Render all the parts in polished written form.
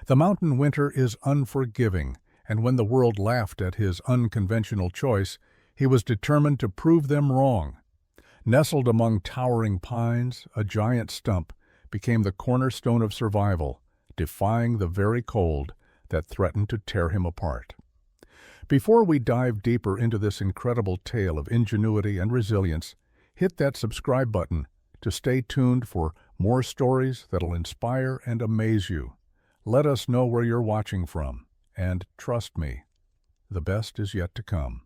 The mountain winter is unforgiving, and when the world laughed at his unconventional choice, he was determined to prove them wrong. Nestled among towering pines, a giant stump became the cornerstone of survival, defying the very cold that threatened to tear him apart. Before we dive deeper into this incredible tale of ingenuity and resilience, hit that subscribe button to stay tuned for more stories that'll inspire and amaze you. Let us know where you're watching from, and trust me, the best is yet to come.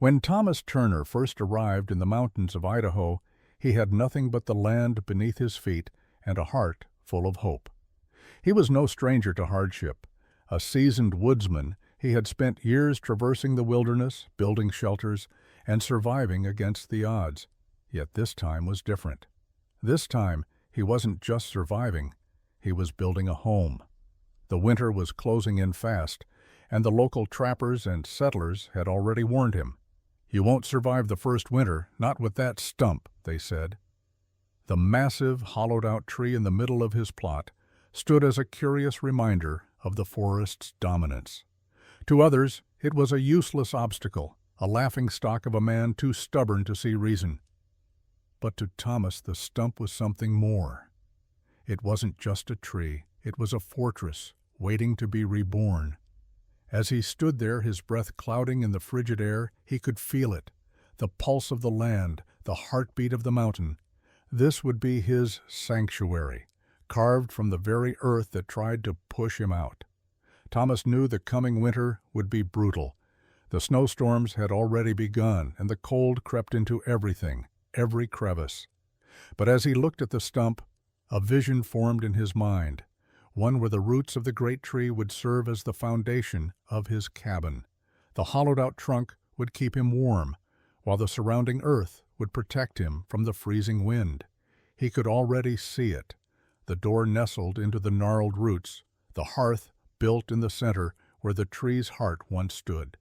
When Thomas Turner first arrived in the mountains of Idaho, he had nothing but the land beneath his feet and a heart full of hope. He was no stranger to hardship. A seasoned woodsman, he had spent years traversing the wilderness, building shelters, and surviving against the odds. Yet this time was different. This time, he wasn't just surviving, he was building a home. The winter was closing in fast, and the local trappers and settlers had already warned him. "You won't survive the first winter, not with that stump," they said. The massive, hollowed-out tree in the middle of his plot stood as a curious reminder of the forest's dominance. To others, it was a useless obstacle, a laughingstock of a man too stubborn to see reason. But to Thomas, the stump was something more. It wasn't just a tree, it was a fortress waiting to be reborn. As he stood there, his breath clouding in the frigid air, he could feel it, the pulse of the land, the heartbeat of the mountain. This would be his sanctuary, carved from the very earth that tried to push him out. Thomas knew the coming winter would be brutal. The snowstorms had already begun, and the cold crept into everything, every crevice. But as he looked at the stump, a vision formed in his mind, one where the roots of the great tree would serve as the foundation of his cabin. The hollowed-out trunk would keep him warm, while the surrounding earth would protect him from the freezing wind. He could already see it, the door nestled into the gnarled roots, the hearth built in the center where the tree's heart once stood.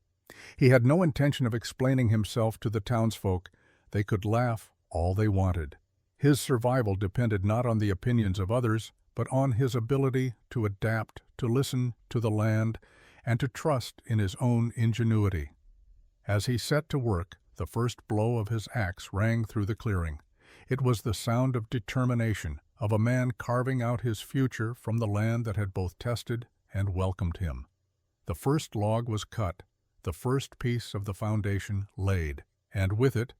He had no intention of explaining himself to the townsfolk. They could laugh all they wanted. His survival depended not on the opinions of others, but on his ability to adapt, to listen to the land, and to trust in his own ingenuity. As he set to work, the first blow of his axe rang through the clearing. It was the sound of determination, of a man carving out his future from the land that had both tested and welcomed him. The first log was cut, the first piece of the foundation laid, and with it,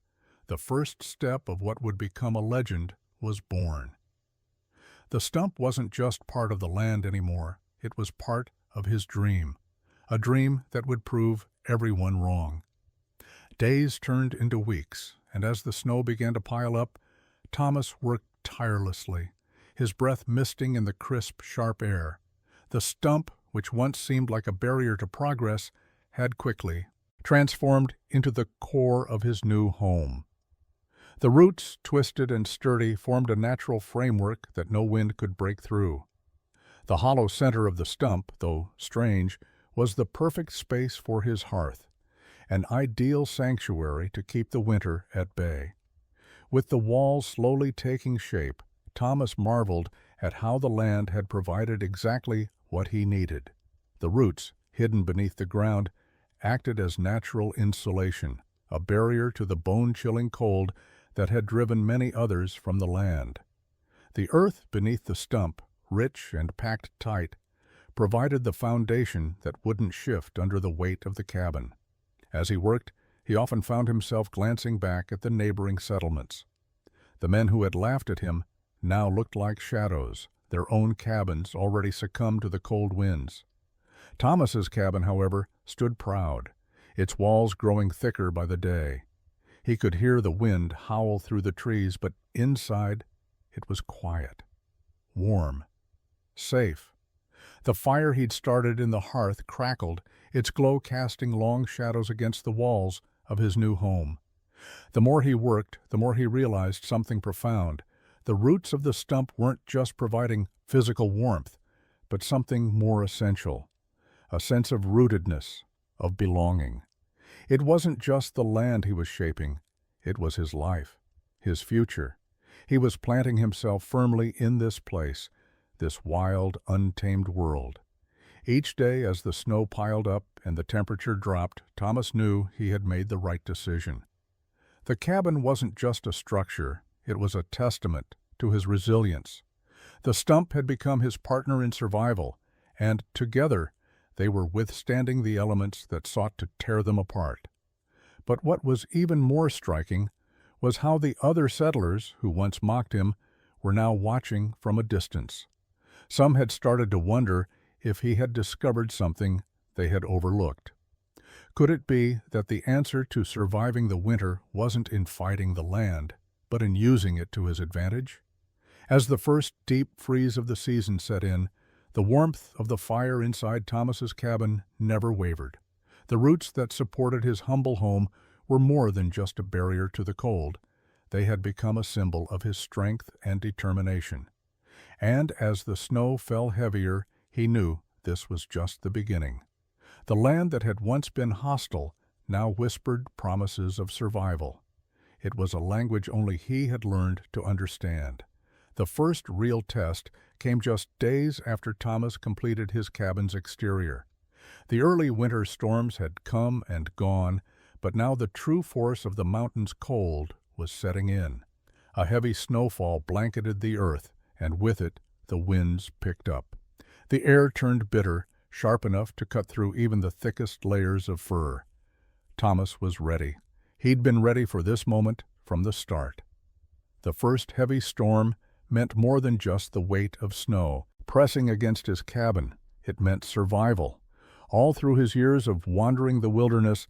the first step of what would become a legend was born. The stump wasn't just part of the land anymore, it was part of his dream, a dream that would prove everyone wrong. Days turned into weeks, and as the snow began to pile up, Thomas worked tirelessly, his breath misting in the crisp, sharp air. The stump, which once seemed like a barrier to progress, had quickly transformed into the core of his new home. The roots, twisted and sturdy, formed a natural framework that no wind could break through. The hollow center of the stump, though strange, was the perfect space for his hearth, an ideal sanctuary to keep the winter at bay. With the walls slowly taking shape, Thomas marveled at how the land had provided exactly what he needed. The roots, hidden beneath the ground, acted as natural insulation, a barrier to the bone-chilling cold that had driven many others from the land. The earth beneath the stump, rich and packed tight, provided the foundation that wouldn't shift under the weight of the cabin. As he worked, he often found himself glancing back at the neighboring settlements. The men who had laughed at him now looked like shadows, their own cabins already succumbed to the cold winds. Thomas's cabin, however, stood proud, its walls growing thicker by the day. He could hear the wind howl through the trees, but inside it was quiet, warm, safe. The fire he'd started in the hearth crackled, its glow casting long shadows against the walls of his new home. The more he worked, the more he realized something profound. The roots of the stump weren't just providing physical warmth, but something more essential, a sense of rootedness, of belonging. It wasn't just the land he was shaping, it was his life, his future. He was planting himself firmly in this place, this wild, untamed world. Each day, as the snow piled up and the temperature dropped, Thomas knew he had made the right decision. The cabin wasn't just a structure, it was a testament to his resilience. The stump had become his partner in survival, and together they were withstanding the elements that sought to tear them apart. But what was even more striking was how the other settlers, who once mocked him, were now watching from a distance. Some had started to wonder if he had discovered something they had overlooked. Could it be that the answer to surviving the winter wasn't in fighting the land, but in using it to his advantage? As the first deep freeze of the season set in, the warmth of the fire inside Thomas's cabin never wavered. The roots that supported his humble home were more than just a barrier to the cold. They had become a symbol of his strength and determination. And as the snow fell heavier, he knew this was just the beginning. The land that had once been hostile now whispered promises of survival. It was a language only he had learned to understand. The first real test came just days after Thomas completed his cabin's exterior. The early winter storms had come and gone, but now the true force of the mountain's cold was setting in. A heavy snowfall blanketed the earth, and with it the winds picked up. The air turned bitter, sharp enough to cut through even the thickest layers of fur. Thomas was ready. He'd been ready for this moment from the start. The first heavy storm meant more than just the weight of snow pressing against his cabin. It meant survival. All through his years of wandering the wilderness,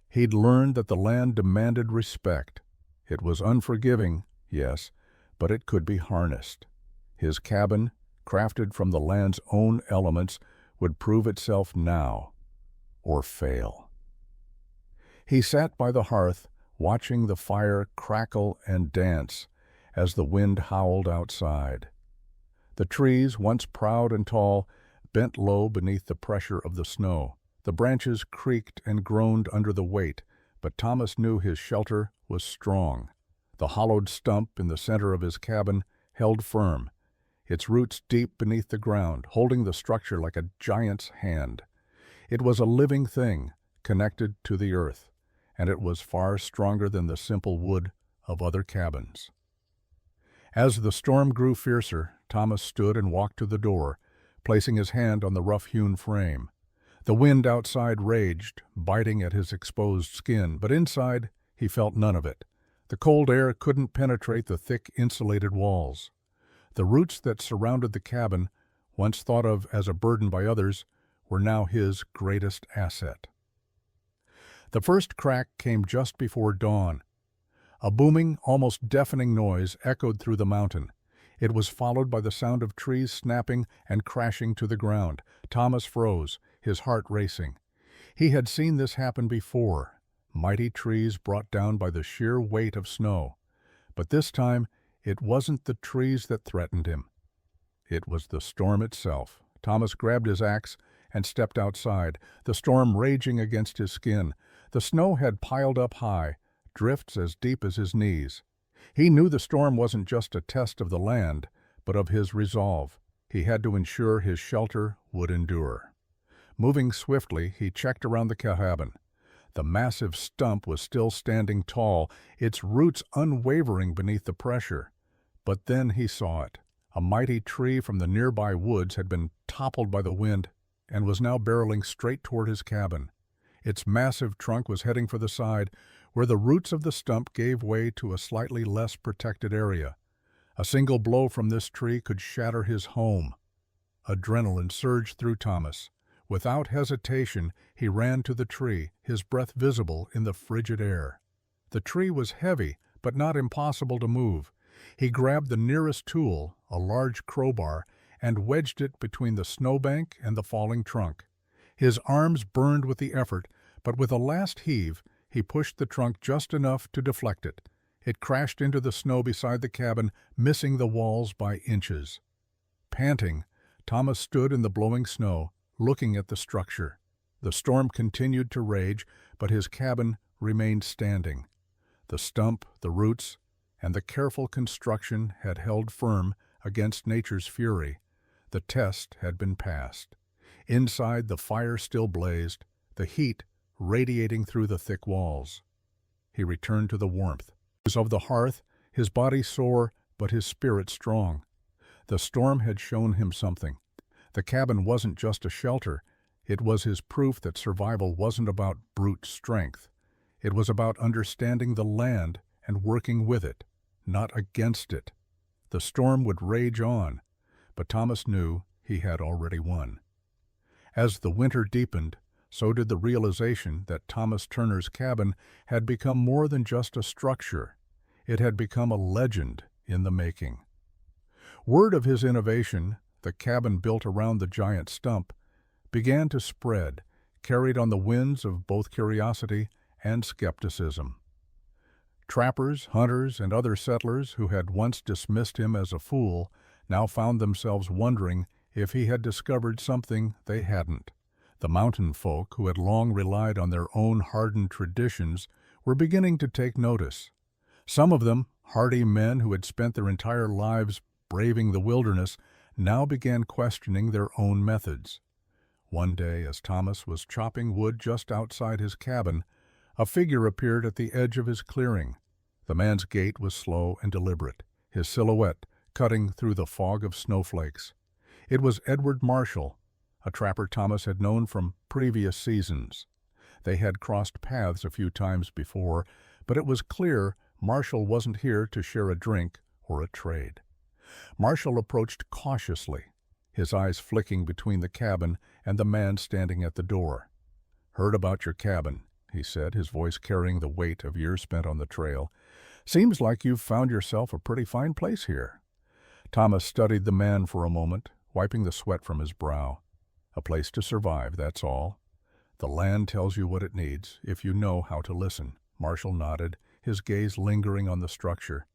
he'd learned that the land demanded respect. It was unforgiving, yes, but it could be harnessed. His cabin, crafted from the land's own elements, would prove itself now, or fail. He sat by the hearth, watching the fire crackle and dance as the wind howled outside. The trees, once proud and tall, bent low beneath the pressure of the snow. The branches creaked and groaned under the weight, but Thomas knew his shelter was strong. The hollowed stump in the center of his cabin held firm, its roots deep beneath the ground, holding the structure like a giant's hand. It was a living thing, connected to the earth, and it was far stronger than the simple wood of other cabins. As the storm grew fiercer, Thomas stood and walked to the door, placing his hand on the rough-hewn frame. The wind outside raged, biting at his exposed skin, but inside he felt none of it. The cold air couldn't penetrate the thick insulated walls. The roots that surrounded the cabin, once thought of as a burden by others, were now his greatest asset. The first crack came just before dawn. A booming, almost deafening noise echoed through the mountain. It was followed by the sound of trees snapping and crashing to the ground. Thomas froze, his heart racing. He had seen this happen before, mighty trees brought down by the sheer weight of snow. But this time, it wasn't the trees that threatened him. It was the storm itself. Thomas grabbed his axe and stepped outside, the storm raging against his skin. The snow had piled up high, drifts as deep as his knees. He knew the storm wasn't just a test of the land, but of his resolve. He had to ensure his shelter would endure. Moving swiftly, he checked around the cabin. The massive stump was still standing tall, its roots unwavering beneath the pressure. But then he saw it. A mighty tree from the nearby woods had been toppled by the wind and was now barreling straight toward his cabin. Its massive trunk was heading for the side, where the roots of the stump gave way to a slightly less protected area. A single blow from this tree could shatter his home. Adrenaline surged through Thomas. Without hesitation, he ran to the tree, his breath visible in the frigid air. The tree was heavy, but not impossible to move. He grabbed the nearest tool, a large crowbar, and wedged it between the snowbank and the falling trunk. His arms burned with the effort, but with a last heave, he pushed the trunk just enough to deflect it. It crashed into the snow beside the cabin, missing the walls by inches. Panting, Thomas stood in the blowing snow, looking at the structure. The storm continued to rage, but his cabin remained standing. The stump, the roots, and the careful construction had held firm against nature's fury. The test had been passed. Inside, the fire still blazed, the heat radiating through the thick walls. He returned to the warmth of the hearth, his body sore but his spirit strong. The storm had shown him something. The cabin wasn't just a shelter. It was his proof that survival wasn't about brute strength. It was about understanding the land and working with it, not against it. The storm would rage on, but Thomas knew he had already won. As the winter deepened, so did the realization that Thomas Turner's cabin had become more than just a structure. It had become a legend in the making. Word of his innovation, the cabin built around the giant Stump, began to spread, carried on the winds of both curiosity and skepticism. Trappers, hunters, and other settlers who had once dismissed him as a fool now found themselves wondering if he had discovered something they hadn't. The mountain folk, who had long relied on their own hardened traditions, were beginning to take notice. Some of them, hardy men who had spent their entire lives braving the wilderness, now began questioning their own methods. One day, as Thomas was chopping wood just outside his cabin, a figure appeared at the edge of his clearing. The man's gait was slow and deliberate, his silhouette cutting through the fog of snowflakes. It was Edward Marshall, a trapper Thomas had known from previous seasons. They had crossed paths a few times before, but it was clear Marshall wasn't here to share a drink or a trade. Marshall approached cautiously, his eyes flicking between the cabin and the man standing at the door. "Heard about your cabin," he said, his voice carrying the weight of years spent on the trail. "Seems like you've found yourself a pretty fine place here." Thomas studied the man for a moment, wiping the sweat from his brow. "A place to survive, that's all. The land tells you what it needs, if you know how to listen." Marshall nodded, his gaze lingering on the structure.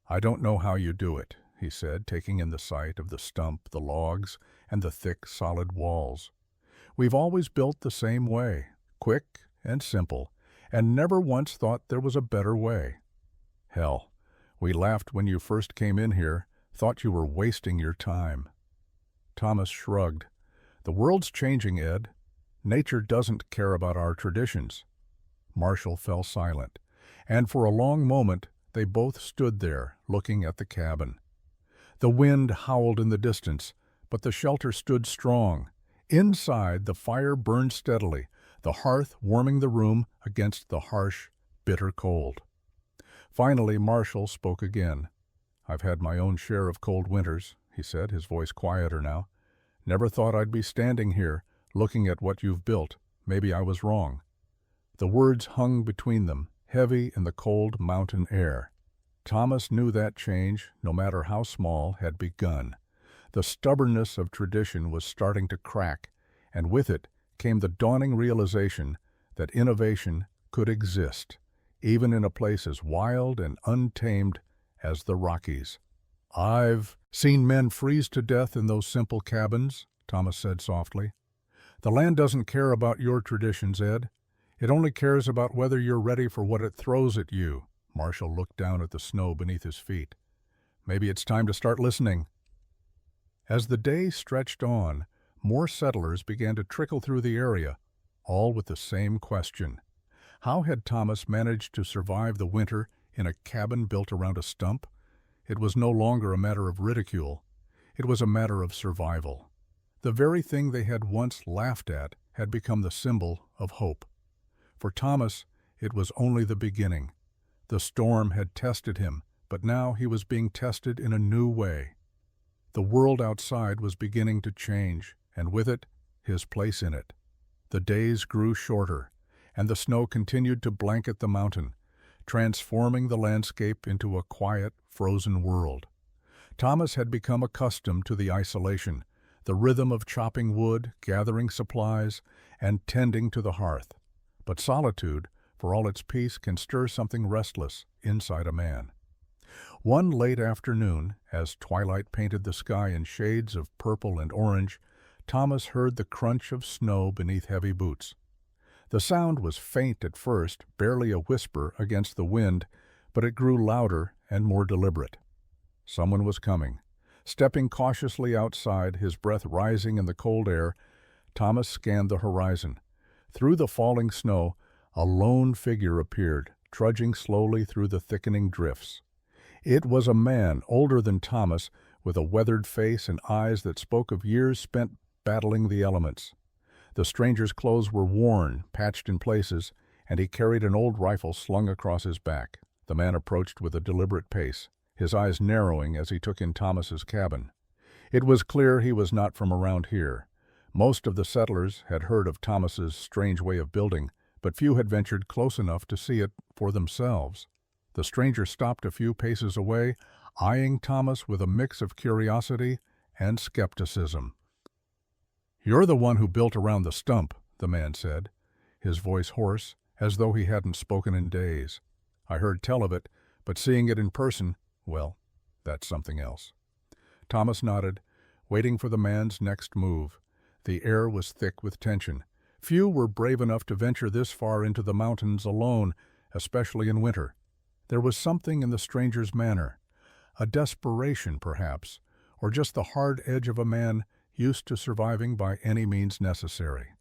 "I don't know how you do it," he said, taking in the sight of the stump, the logs, and the thick, solid walls. "We've always built the same way, quick and simple, and never once thought there was a better way. Hell, we laughed when you first came in here, thought you were wasting your time." Thomas shrugged. "The world's changing, Ed. Nature doesn't care about our traditions." Marshall fell silent, and for a long moment they both stood there, looking at the cabin. The wind howled in the distance, but the shelter stood strong. Inside, the fire burned steadily, the hearth warming the room against the harsh, bitter cold. Finally, Marshall spoke again. "I've had my own share of cold winters," he said, his voice quieter now. "Never thought I'd be standing here, looking at what you've built. Maybe I was wrong." The words hung between them, heavy in the cold mountain air. Thomas knew that change, no matter how small, had begun. The stubbornness of tradition was starting to crack, and with it came the dawning realization that innovation could exist, even in a place as wild and untamed as the Rockies. "I've seen men freeze to death in those simple cabins," Thomas said softly. "The land doesn't care about your traditions, Ed. It only cares about whether you're ready for what it throws at you." Marshall looked down at the snow beneath his feet. "Maybe it's time to start listening." As the day stretched on, more settlers began to trickle through the area, all with the same question. How had Thomas managed to survive the winter in a cabin built around a stump? It was no longer a matter of ridicule. It was a matter of survival. The very thing they had once laughed at had become the symbol of hope. For Thomas, it was only the beginning. The storm had tested him, but now he was being tested in a new way. The world outside was beginning to change, and with it, his place in it. The days grew shorter, and the snow continued to blanket the mountain, transforming the landscape into a quiet, frozen world. Thomas had become accustomed to the isolation, the rhythm of chopping wood, gathering supplies, and tending to the hearth. But solitude, for all its peace, can stir something restless inside a man. One late afternoon, as twilight painted the sky in shades of purple and orange, Thomas heard the crunch of snow beneath heavy boots. The sound was faint at first, barely a whisper against the wind, but it grew louder and more deliberate. Someone was coming. Stepping cautiously outside, his breath rising in the cold air, Thomas scanned the horizon. Through the falling snow, a lone figure appeared, trudging slowly through the thickening drifts. It was a man older than Thomas, with a weathered face and eyes that spoke of years spent battling the elements. The stranger's clothes were worn, patched in places, and he carried an old rifle slung across his back. The man approached with a deliberate pace, his eyes narrowing as he took in Thomas's cabin. It was clear he was not from around here. Most of the settlers had heard of Thomas's strange way of building, but few had ventured close enough to see it for themselves. The stranger stopped a few paces away, eyeing Thomas with a mix of curiosity and skepticism. "You're the one who built around the stump," the man said, his voice hoarse, as though he hadn't spoken in days. "I heard tell of it, but seeing it in person, well, that's something else." Thomas nodded, waiting for the man's next move. The air was thick with tension. Few were brave enough to venture this far into the mountains alone, especially in winter. There was something in the stranger's manner, a desperation perhaps, or just the hard edge of a man used to surviving by any means necessary.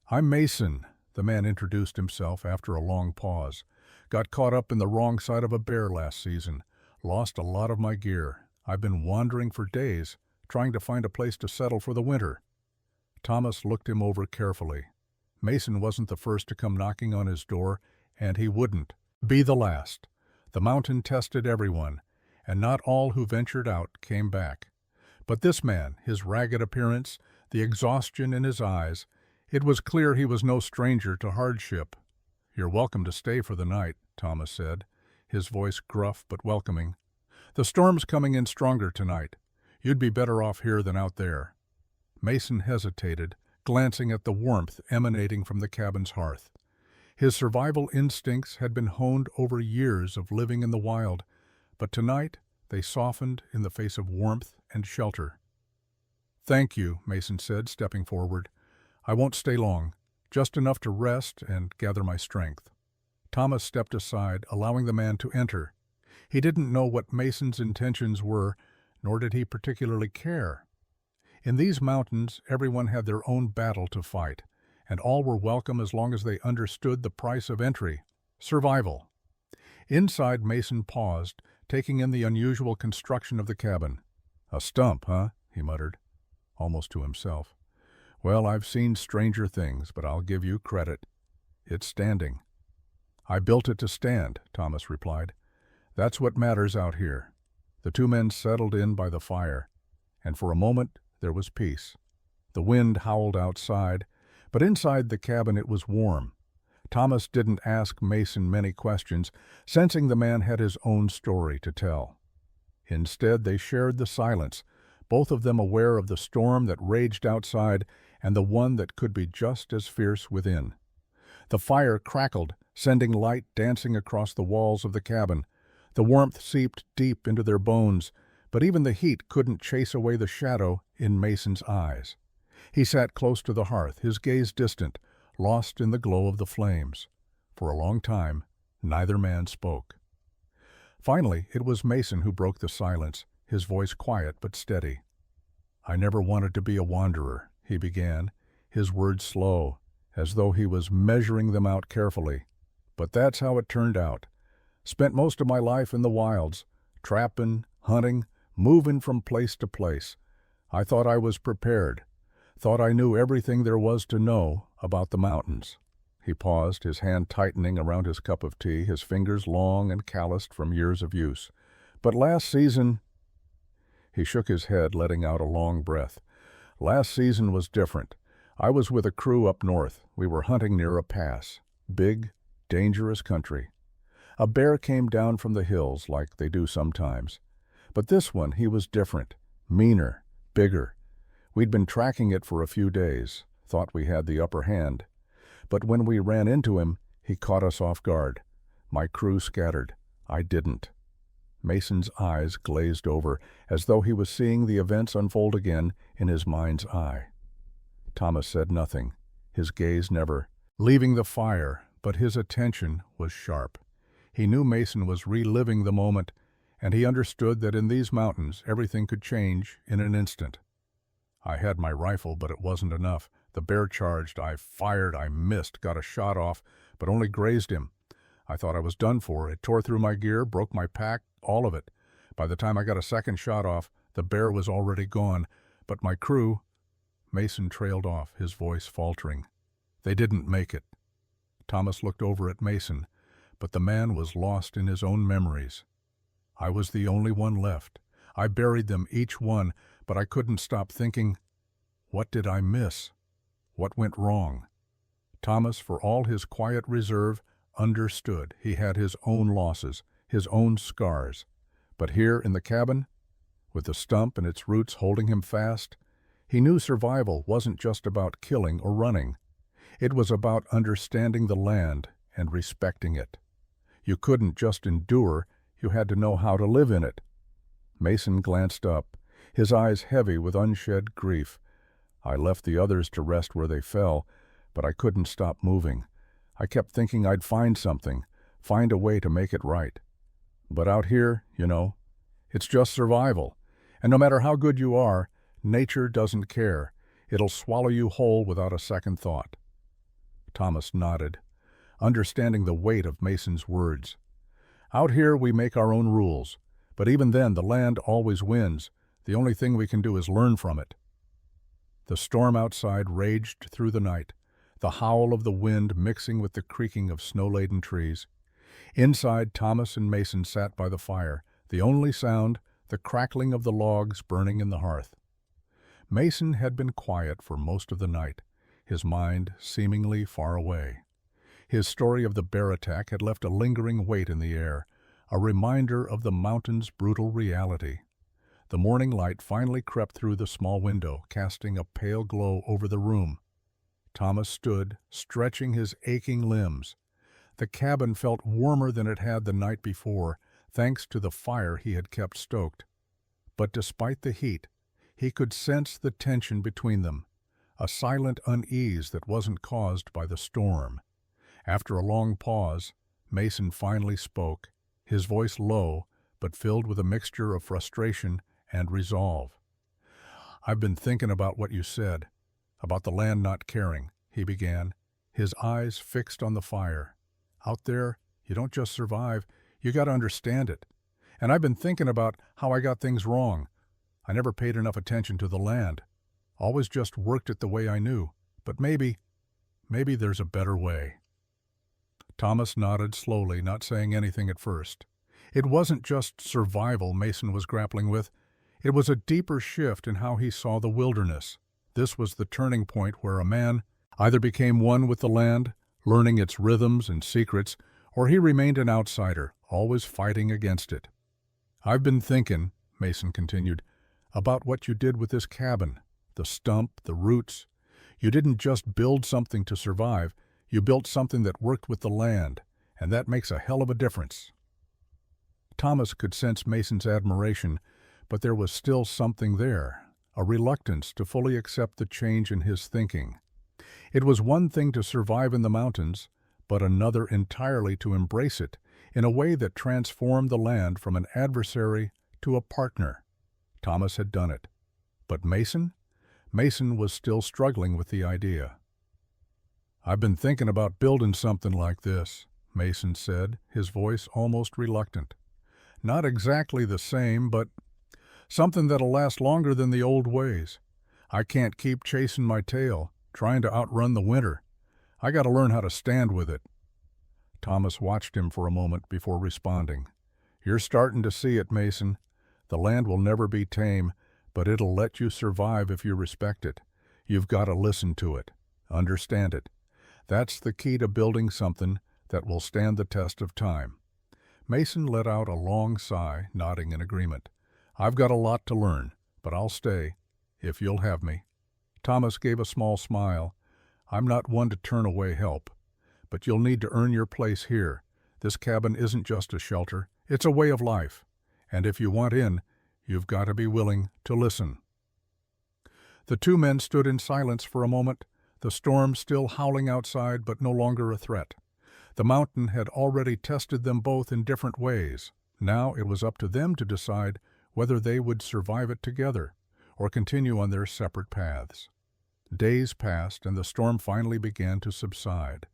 "I'm Mason," the man introduced himself after a long pause. "Got caught up in the wrong side of a bear last season. Lost a lot of my gear. I've been wandering for days, trying to find a place to settle for the winter." Thomas looked him over carefully. Mason wasn't the first to come knocking on his door, and he wouldn't be the last. The mountain tested everyone, and not all who ventured out came back. But this man, his ragged appearance, the exhaustion in his eyes, it was clear he was no stranger to hardship. "You're welcome to stay for the night," Thomas said, his voice gruff but welcoming. "The storm's coming in stronger tonight. You'd be better off here than out there." Mason hesitated, glancing at the warmth emanating from the cabin's hearth. His survival instincts had been honed over years of living in the wild, but tonight they softened in the face of warmth and shelter. "Thank you," Mason said, stepping forward. "I won't stay long, just enough to rest and gather my strength." Thomas stepped aside, allowing the man to enter. He didn't know what Mason's intentions were, nor did he particularly care. In these mountains, everyone had their own battle to fight, and all were welcome as long as they understood the price of entry: survival. Inside, Mason paused, taking in the unusual construction of the cabin. "A stump, huh?" he muttered, almost to himself. "Well, I've seen stranger things, but I'll give you credit. It's standing." "I built it to stand," Thomas replied. "That's what matters out here." The two men settled in by the fire, and for a moment there was peace. The wind howled outside, but inside the cabin it was warm. Thomas didn't ask Mason many questions, sensing the man had his own story to tell. Instead, they shared the silence, both of them aware of the storm that raged outside and the one that could be just as fierce within. The fire crackled, sending light dancing across the walls of the cabin. The warmth seeped deep into their bones, but even the heat couldn't chase away the shadow in Mason's eyes. He sat close to the hearth, his gaze distant, lost in the glow of the flames. For a long time, neither man spoke. Finally, it was Mason who broke the silence, his voice quiet but steady. "I never wanted to be a wanderer," he began, his words slow, as though he was measuring them out carefully. "But that's how it turned out. Spent most of my life in the wilds, trapping, hunting, moving from place to place. I thought I was prepared, thought I knew everything there was to know about the mountains." He paused, his hand tightening around his cup of tea, his fingers long and calloused from years of use. "But last season—" He shook his head, letting out a long breath. "Last season was different. I was with a crew up north. We were hunting near a pass. Big, dangerous country. A bear came down from the hills, like they do sometimes. But this one, he was different, meaner, bigger. We'd been tracking it for a few days, thought we had the upper hand. But when we ran into him, he caught us off guard. My crew scattered. I didn't." Mason's eyes glazed over, as though he was seeing the events unfold again in his mind's eye. Thomas said nothing, his gaze never leaving the fire, but his attention was sharp. He knew Mason was reliving the moment, and he understood that in these mountains everything could change in an instant. "I had my rifle, but it wasn't enough," The bear charged. I fired. I missed, got a shot off, but only grazed him. I thought I was done for. It tore through my gear, broke my pack, all of it. By the time I got a second shot off, the bear was already gone. But my crew... Mason trailed off, his voice faltering. They didn't make it. Thomas looked over at Mason, but the man was lost in his own memories. I was the only one left. I buried them, each one, but I couldn't stop thinking, what did I miss? What went wrong? Thomas, for all his quiet reserve, understood. He had his own losses, his own scars. But here in the cabin, with the stump and its roots holding him fast, he knew survival wasn't just about killing or running. It was about understanding the land and respecting it. You couldn't just endure, you had to know how to live in it. Mason glanced up, his eyes heavy with unshed grief. I left the others to rest where they fell, but I couldn't stop moving. I kept thinking I'd find something, find a way to make it right. But out here, it's just survival. And no matter how good you are, nature doesn't care. It'll swallow you whole without a second thought. Thomas nodded, understanding the weight of Mason's words. Out here we make our own rules, but even then the land always wins. The only thing we can do is learn from it. The storm outside raged through the night, the howl of the wind mixing with the creaking of snow-laden trees. Inside, Thomas and Mason sat by the fire, the only sound, the crackling of the logs burning in the hearth. Mason had been quiet for most of the night, his mind seemingly far away. His story of the bear attack had left a lingering weight in the air, a reminder of the mountain's brutal reality. The morning light finally crept through the small window, casting a pale glow over the room. Thomas stood, stretching his aching limbs. The cabin felt warmer than it had the night before, thanks to the fire he had kept stoked. But despite the heat, he could sense the tension between them, a silent unease that wasn't caused by the storm. After a long pause, Mason finally spoke, his voice low, but filled with a mixture of frustration and resolve. "I've been thinking about what you said, about the land not caring," he began, his eyes fixed on the fire. "Out there, you don't just survive, you got to understand it. And I've been thinking about how I got things wrong. I never paid enough attention to the land. Always just worked it the way I knew. But maybe there's a better way." Thomas nodded slowly, not saying anything at first. It wasn't just survival Mason was grappling with. It was a deeper shift in how he saw the wilderness. This was the turning point where a man either became one with the land, learning its rhythms and secrets, or he remained an outsider, always fighting against it. "I've been thinking," Mason continued, "about what you did with this cabin, the stump, the roots. You didn't just build something to survive, you built something that worked with the land, and that makes a hell of a difference." Thomas could sense Mason's admiration, but there was still something there, a reluctance to fully accept the change in his thinking. It was one thing to survive in the mountains, but another entirely to embrace it in a way that transformed the land from an adversary to a partner. Thomas had done it. But Mason? Mason was still struggling with the idea. "I've been thinking about building something like this," Mason said, his voice almost reluctant. "Not exactly the same, but something that'll last longer than the old ways. I can't keep chasing my tail, trying to outrun the winter. I got to learn how to stand with it." Thomas watched him for a moment before responding. "You're starting to see it, Mason. The land will never be tame, but it'll let you survive if you respect it. You've got to listen to it, understand it. That's the key to building something that will stand the test of time." Mason let out a long sigh, nodding in agreement. "I've got a lot to learn, but I'll stay, if you'll have me." Thomas gave a small smile. "I'm not one to turn away help, but you'll need to earn your place here. This cabin isn't just a shelter, it's a way of life. And if you want in, you've got to be willing to listen." The two men stood in silence for a moment, the storm still howling outside but no longer a threat. The mountain had already tested them both in different ways. Now it was up to them to decide whether they would survive it together or continue on their separate paths. Days passed, and the storm finally began to subside.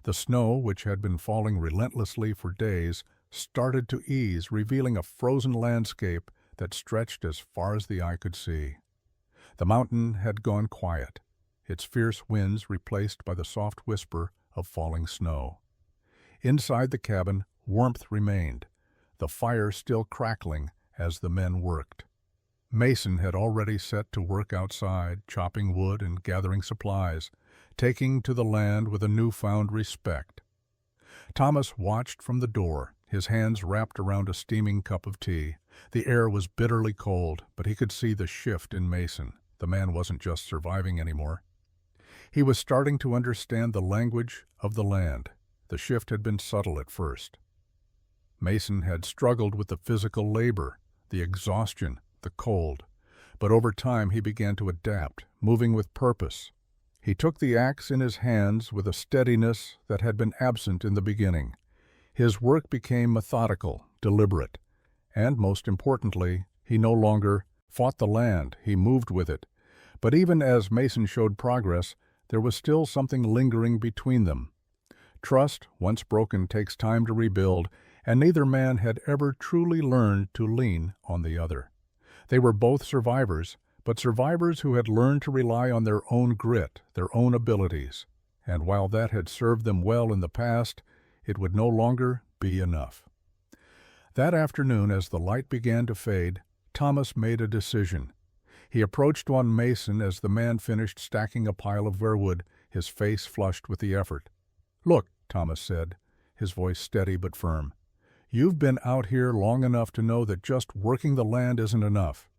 The snow, which had been falling relentlessly for days, started to ease, revealing a frozen landscape that stretched as far as the eye could see. The mountain had gone quiet, its fierce winds replaced by the soft whisper of falling snow. Inside the cabin, warmth remained, the fire still crackling as the men worked. Mason had already set to work outside, chopping wood and gathering supplies, taking to the land with a newfound respect. Thomas watched from the door, his hands wrapped around a steaming cup of tea. The air was bitterly cold, but he could see the shift in Mason. The man wasn't just surviving anymore. He was starting to understand the language of the land. The shift had been subtle at first. Mason had struggled with the physical labor, the exhaustion, the cold, but over time he began to adapt, moving with purpose. He took the axe in his hands with a steadiness that had been absent in the beginning. His work became methodical, deliberate, and most importantly, he no longer fought the land, he moved with it. But even as Mason showed progress, there was still something lingering between them. Trust, once broken, takes time to rebuild, and neither man had ever truly learned to lean on the other. They were both survivors, but survivors who had learned to rely on their own grit, their own abilities. And while that had served them well in the past, it would no longer be enough. That afternoon, as the light began to fade, Thomas made a decision. He approached on Mason as the man finished stacking a pile of weirwood, his face flushed with the effort. "Look," Thomas said, his voice steady but firm. "You've been out here long enough to know that just working the land isn't enough.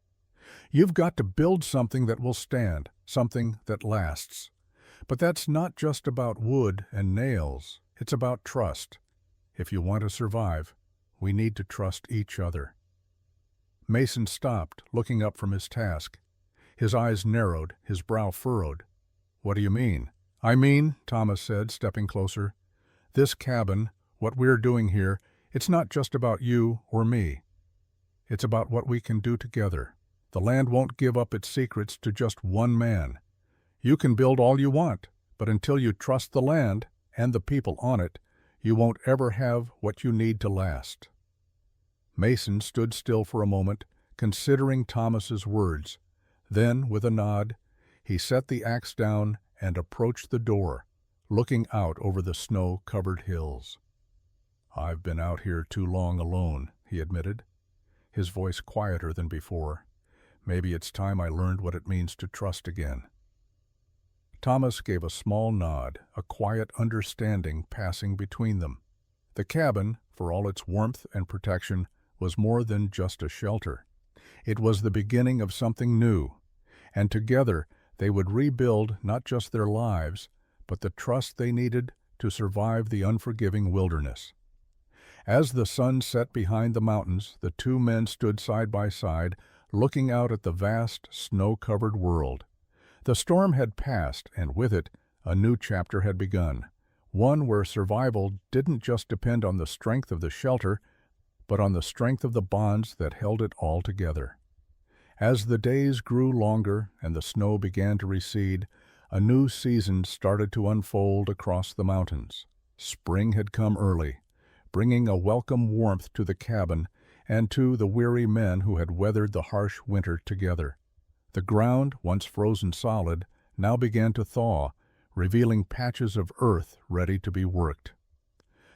You've got to build something that will stand, something that lasts. But that's not just about wood and nails. It's about trust. If you want to survive, we need to trust each other." Mason stopped, looking up from his task. His eyes narrowed, his brow furrowed. "What do you mean?" "I mean," Thomas said, stepping closer, "this cabin, what we're doing here, it's not just about you or me. It's about what we can do together. The land won't give up its secrets to just one man. You can build all you want, but until you trust the land and the people on it, you won't ever have what you need to last." Mason stood still for a moment, considering Thomas's words. Then, with a nod, he set the axe down and approached the door, looking out over the snow-covered hills. "I've been out here too long alone," he admitted, his voice quieter than before. "Maybe it's time I learned what it means to trust again." Thomas gave a small nod, a quiet understanding passing between them. The cabin, for all its warmth and protection, was more than just a shelter. It was the beginning of something new, and together they would rebuild not just their lives, but the trust they needed to survive the unforgiving wilderness. As the sun set behind the mountains, the two men stood side by side, looking out at the vast, snow-covered world. The storm had passed, and with it, a new chapter had begun, one where survival didn't just depend on the strength of the shelter, but on the strength of the bonds that held it all together. As the days grew longer and the snow began to recede, a new season started to unfold across the mountains. Spring had come early, bringing a welcome warmth to the cabin and to the weary men who had weathered the harsh winter together. The ground, once frozen solid, now began to thaw, revealing patches of earth ready to be worked.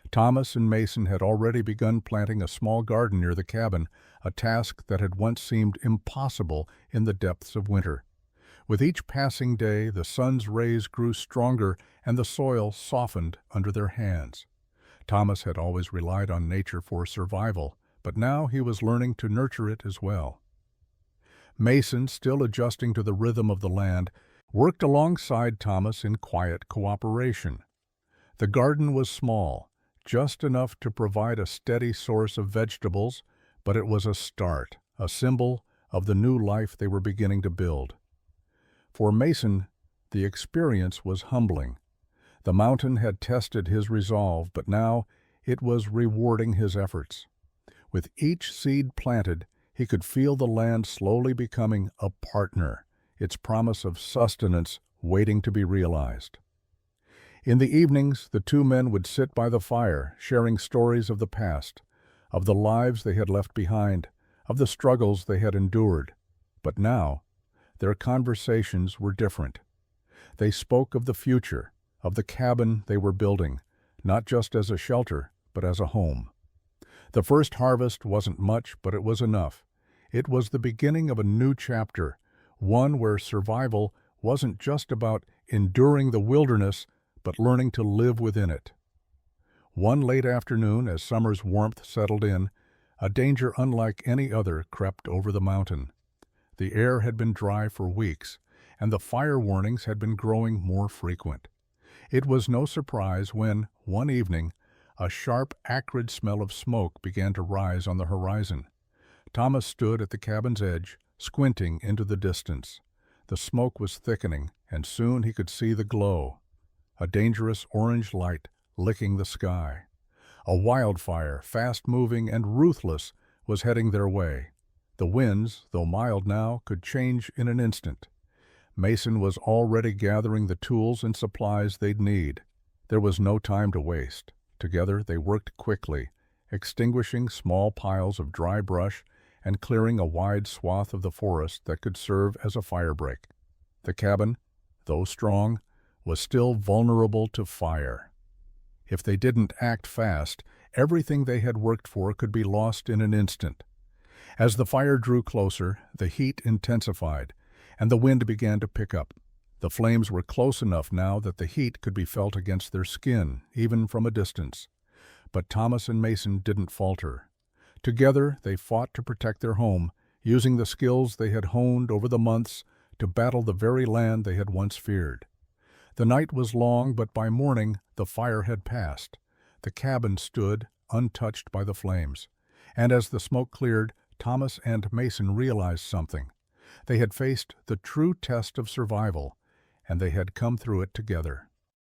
Thomas and Mason had already begun planting a small garden near the cabin, a task that had once seemed impossible in the depths of winter. With each passing day, the sun's rays grew stronger and the soil softened under their hands. Thomas had always relied on nature for survival, but now he was learning to nurture it as well. Mason, still adjusting to the rhythm of the land, worked alongside Thomas in quiet cooperation. The garden was small, just enough to provide a steady source of vegetables, but it was a start, a symbol of the new life they were beginning to build. For Mason, the experience was humbling. The mountain had tested his resolve, but now it was rewarding his efforts. With each seed planted, he could feel the land slowly becoming a partner, its promise of sustenance waiting to be realized. In the evenings, the two men would sit by the fire, sharing stories of the past, of the lives they had left behind, of the struggles they had endured. But now, their conversations were different. They spoke of the future, of the cabin they were building, not just as a shelter, but as a home. The first harvest wasn't much, but it was enough. It was the beginning of a new chapter, one where survival wasn't just about enduring the wilderness, but learning to live within it. One late afternoon, as summer's warmth settled in, a danger unlike any other crept over the mountain. The air had been dry for weeks, and the fire warnings had been growing more frequent. It was no surprise when, one evening, a sharp, acrid smell of smoke began to rise on the horizon. Thomas stood at the cabin's edge, squinting into the distance. The smoke was thickening, and soon he could see the glow. A dangerous orange light licking the sky. A wildfire, fast-moving and ruthless, was heading their way. The winds, though mild now, could change in an instant. Mason was already gathering the tools and supplies they'd need. There was no time to waste. Together they worked quickly, extinguishing small piles of dry brush and clearing a wide swath of the forest that could serve as a firebreak. The cabin, though strong, was still vulnerable to fire. If they didn't act fast, everything they had worked for could be lost in an instant. As the fire drew closer, the heat intensified, and the wind began to pick up. The flames were close enough now that the heat could be felt against their skin, even from a distance. But Thomas and Mason didn't falter. Together they fought to protect their home, using the skills they had honed over the months to battle the very land they had once feared. The night was long, but by morning the fire had passed. The cabin stood, untouched by the flames. And as the smoke cleared, Thomas and Mason realized something. They had faced the true test of survival, and they had come through it together.